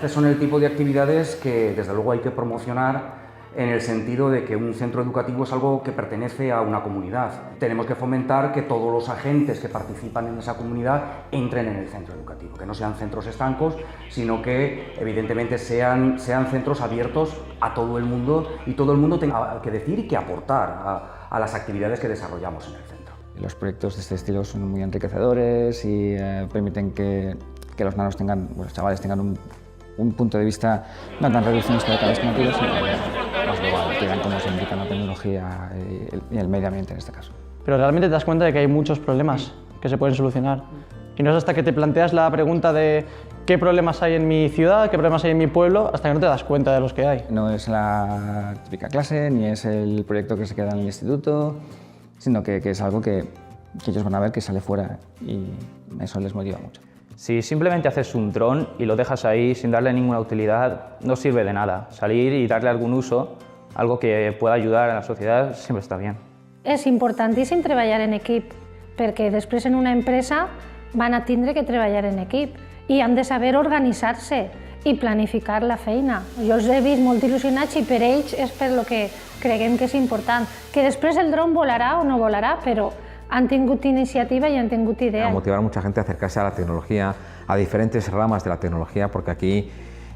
Son el tipo de actividades que desde luego hay que promocionar en el sentido de que un centro educativo es algo que pertenece a una comunidad. Tenemos que fomentar que todos los agentes que participan en esa comunidad entren en el centro educativo, que no sean centros estancos, sino que evidentemente sean centros abiertos a todo el mundo y todo el mundo tenga que decir y que aportar a las actividades que desarrollamos en el centro. Los proyectos de este estilo son muy enriquecedores y permiten que los chavales tengan un punto de vista no tan reduccionista de cada escenario, sino más global, que vean cómo se implica la tecnología y el medio ambiente en este caso. Pero realmente te das cuenta de que hay muchos problemas que se pueden solucionar. Y no es hasta que te planteas la pregunta de qué problemas hay en mi ciudad, qué problemas hay en mi pueblo, hasta que no te das cuenta de los que hay. No es la típica clase, ni es el proyecto que se queda en el instituto, sino que es algo que ellos van a ver que sale fuera y eso les motiva mucho. Si simplemente haces un dron y lo dejas ahí sin darle ninguna utilidad, no sirve de nada. Salir y darle algún uso, algo que pueda ayudar a la sociedad, siempre está bien. És importantíssim treballar en equip, perquè després en una empresa van a tindre que treballar en equip i han de saber organitzar-se i planificar la feina. Jo els he vist molt il·lusionats i per ells és per lo que creguem que és important. Que després el dron volarà o no volarà, però han tingut iniciativa y han tingut ideas. A motivar a mucha gente a acercarse a la tecnología, a diferentes ramas de la tecnología, porque aquí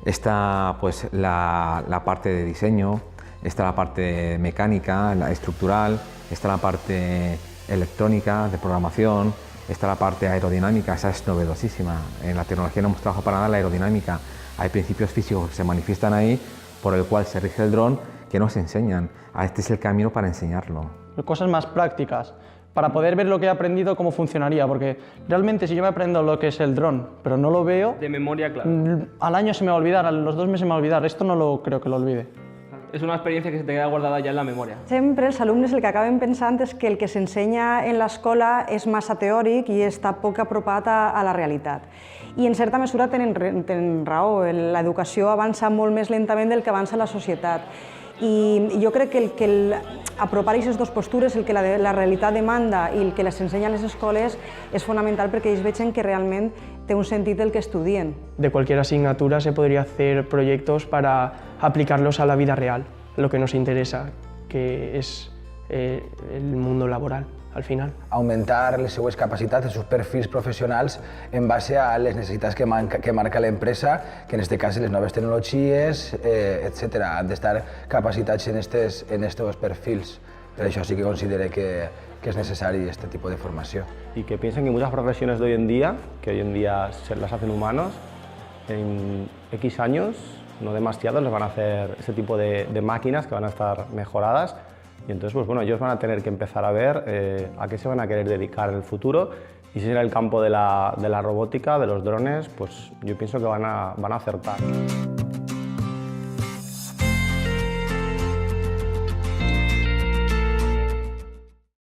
está pues, la parte de diseño, está la parte mecánica, la estructural, está la parte electrónica, de programación, está la parte aerodinámica, esa es novedosísima. En la tecnología no hemos trabajado para nada la aerodinámica. Hay principios físicos que se manifiestan ahí, por el cual se rige el dron, que nos enseñan. Este es el camino para enseñarlo. Cosas más prácticas, para poder ver lo que he aprendido, cómo funcionaría, porque realmente si yo me aprendo lo que es el dron, pero no lo veo, de memoria, claro, al año se me va a olvidar, a los 2 meses se me va a olvidar, esto no lo creo que lo olvide. És una experiència que se te queda guardada ja en la memòria. Sempre els alumnes el que acaben pensant és que el que s'ensenya en l'escola és massa teòric i està poc apropat a la realitat. I en certa mesura tenen raó, l'educació avança molt més lentament del que avança la societat. I jo crec que apropar aquestes dues postures, el que la realitat demanda i el que les ensenya a les escoles, és fonamental perquè ells vegen que realment té un sentit el que estudien. De cualquier asignatura se podría hacer proyectos para aplicarlos a la vida real, lo que nos interesa, que es el mundo laboral. Al final. Augmentar les seues capacitats, els seus perfils professionals en base a les necessitats que marca l'empresa, que en aquest cas les noves tecnologies, etc. Han d'estar capacitats en estos perfils. Per això sí que considero que es necesario este tipo de formación. Y que piensen que muchas profesiones de hoy en día, que hoy en día se las hacen humanos, en X años, no demasiados, les van a hacer ese tipo de máquinas que van a estar mejoradas. Y entonces, pues bueno, ellos van a tener que empezar a ver a qué se van a querer dedicar en el futuro. Y si será el campo de la robótica, de los drones, pues yo pienso que van a acertar.